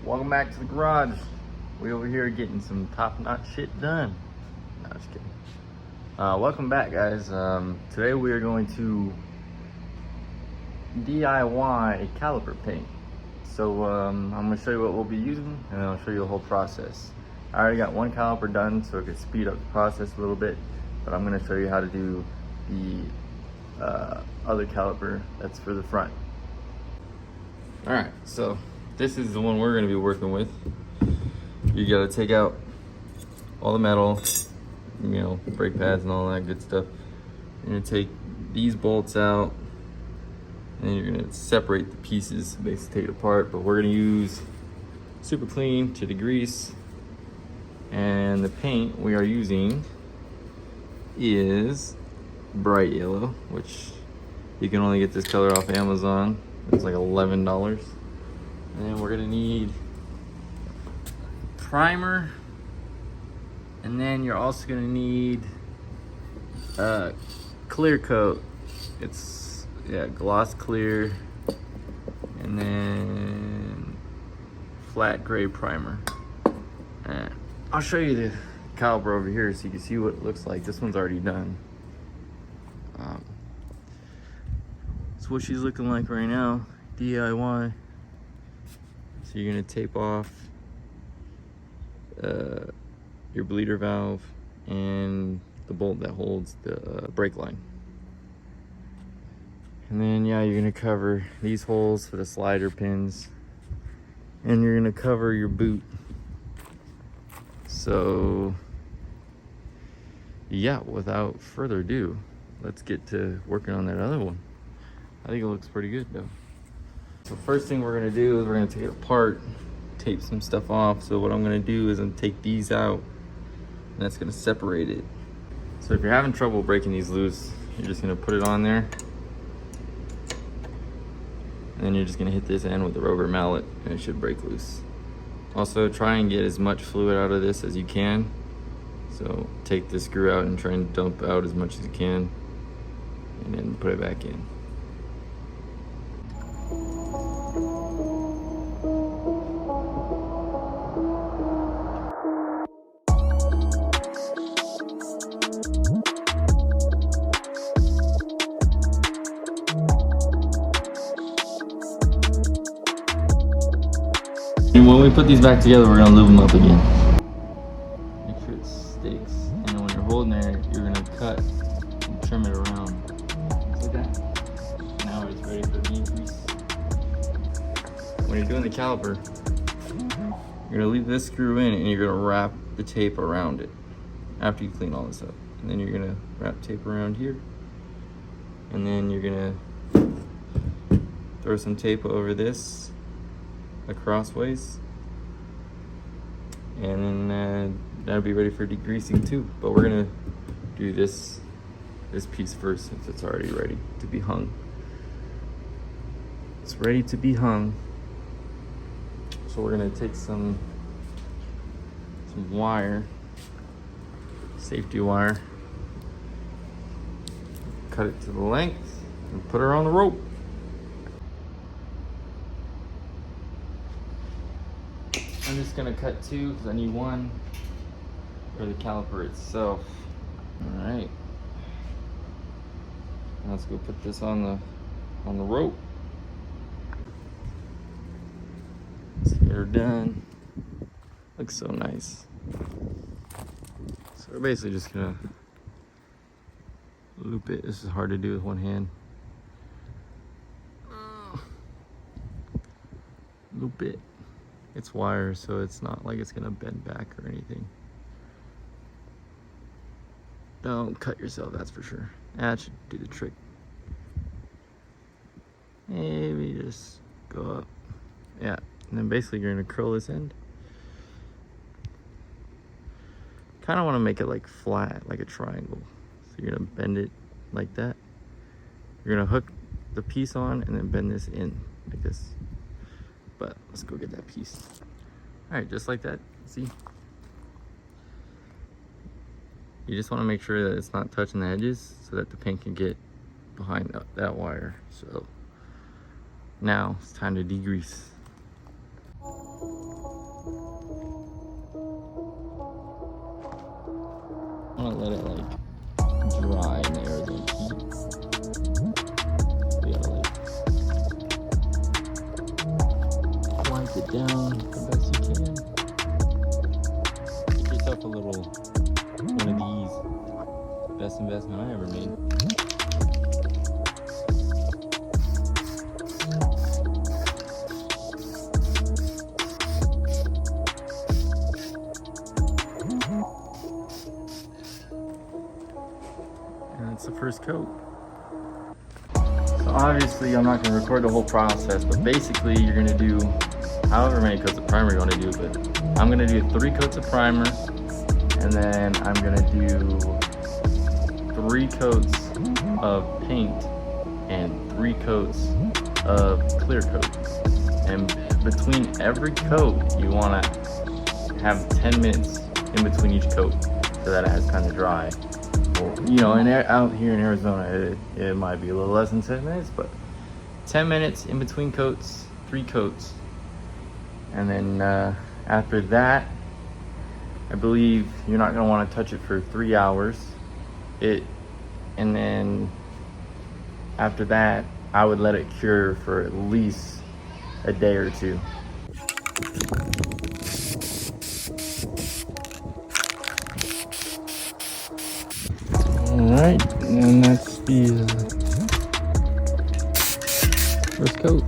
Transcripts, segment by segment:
Welcome back to the garage. We over here getting some top-notch shit done. No, just kidding. Welcome back, guys. Today we are going to DIY a caliper paint. So I'm going to show you what we'll be using, and then I'll show you the whole process. I already got one caliper done, so it could speed up the process a little bit, but I'm going to show you how to do the other caliper that's for the front. All right, so this is the one we're going to be working with. You got to take out all the metal, you know, brake pads and all that good stuff. You're going to take these bolts out, and you're going to separate the pieces, basically take it apart. But we're going to use super clean to degrease, and the paint we are using is bright yellow, which you can only get this color off Amazon. It's like $11. And then we're gonna need primer, and then you're also gonna need clear coat. It's gloss clear, and then flat gray primer. I'll show you the caliper over here so you can see what it looks like. This one's already done. That's what she's looking like right now. D.I.Y. So you're gonna tape off your bleeder valve and the bolt that holds the brake line. And then you're gonna cover these holes for the slider pins, and you're gonna cover your boot. So yeah, without further ado, let's get to working on that other one. I think it looks pretty good though. So first thing we're gonna do is we're gonna take it apart, tape some stuff off. So what I'm gonna do is I'm gonna take these out, and that's gonna separate it. So if you're having trouble breaking these loose, you're just gonna put it on there, and then you're just gonna hit this end with the rubber mallet, and it should break loose. Also, try and get as much fluid out of this as you can. So take the screw out and try and dump out as much as you can, and then put it back in. And when we put these back together, we're gonna lube them up again. Make sure it sticks. And then when you're holding there, you're gonna cut and trim it around. Just like that. Now it's ready for degrease. When you're doing the caliper, you're gonna leave this screw in, and you're gonna wrap the tape around it after you clean all this up. And then you're gonna wrap tape around here. And then you're gonna throw some tape over this crossways, and then that'll be ready for degreasing too. But we're gonna do this piece first, since it's already ready to be hung. It's ready to be hung. So we're gonna take some wire, safety wire, cut it to the length, and put her on the rope. I'm just gonna cut two because I need one for the caliper itself. All right, let's go put this on the rope. Let's get her done. Looks so nice. So we're basically just gonna loop it. This is hard to do with one hand. Loop it. It's wire, so it's not like it's gonna bend back or anything. Don't cut yourself, that's for sure. That should do the trick. Maybe just go up. Yeah, and then basically you're gonna curl this end. Kind of want to make it like flat, like a triangle. So you're gonna bend it like that. You're gonna hook the piece on and then bend this in like this. But let's go get that piece. All right, just like that. See? You just want to make sure that it's not touching the edges so that the paint can get behind that wire. So now it's time to degrease. it down the best you can. Get yourself a little one of these. Best investment I ever made. And it's the first coat. So obviously I'm not gonna record the whole process, but basically you're gonna do however many coats of primer you wanna do, but I'm gonna do 3 coats of primer, and then I'm gonna do 3 coats of paint and 3 coats of clear coat. And between every coat, you wanna have 10 minutes in between each coat so that it has time to dry. Well, you know, out here in Arizona, it might be a little less than 10 minutes, but 10 minutes in between coats, 3 coats. And then after that, I believe you're not gonna wanna touch it for 3 hours. And then after that, I would let it cure for at least a day or 2. All right, and that's the first coat.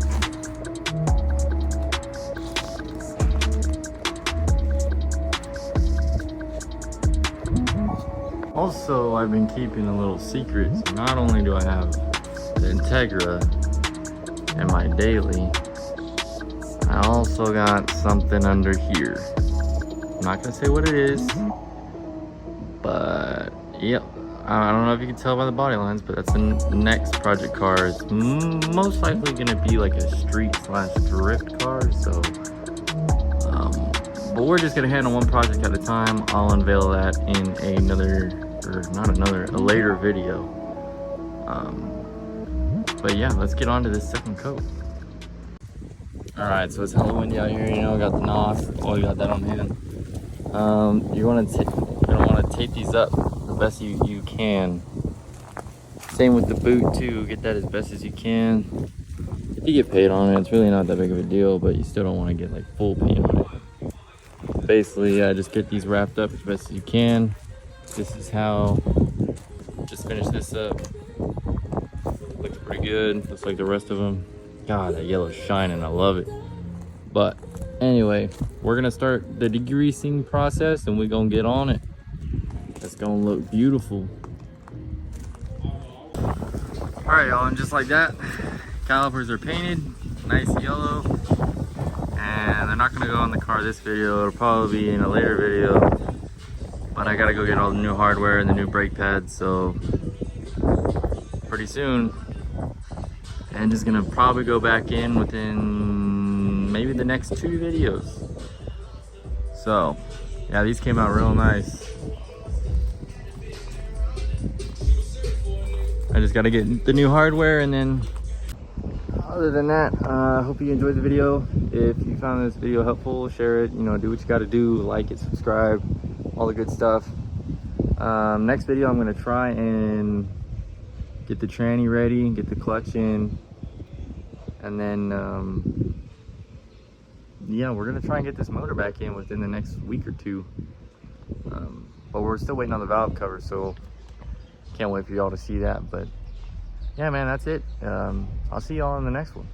Also, I've been keeping a little secret. So not only do I have the Integra and my daily, I also got something under here. I'm not gonna say what it is, but yep. I don't know if you can tell by the body lines, but that's the next project car. It's most likely gonna be like a street/drift car. So, but we're just gonna handle one project at a time. I'll unveil that in a later video. But yeah, let's get on to this second coat. All right, so it's hella windy out here. You know, I got the NOS. Oh, you got that on hand. You're gonna want to tape these up the best you can. Same with the boot too. Get that as best as you can. You get paint on it. It's really not that big of a deal, but you still don't want to get like full paint on it. Basically, just get these wrapped up as best as you can. This is how. Just finish this up. Looks pretty good. Looks like the rest of them. God, that yellow's shining. I love it. But anyway, we're gonna start the degreasing process, and we're gonna get on it. It's gonna look beautiful. All right, y'all, and just like that, calipers are painted, nice yellow, and they're not gonna go on the car this video. It'll probably be in a later video, but I gotta go get all the new hardware and the new brake pads, so pretty soon. And just gonna probably go back in within maybe the next 2 videos. So yeah, these came out real nice. I just gotta get the new hardware, and then other than that, I hope you enjoyed the video. If you found this video helpful, share it, you know, do what you gotta do, like it, subscribe, all the good stuff. Next video, I'm gonna try and get the tranny ready, get the clutch in, and then yeah, we're gonna try and get this motor back in within the next week or 2. But we're still waiting on the valve cover, so can't wait for y'all to see that. But yeah, man, that's it. I'll see y'all in the next one.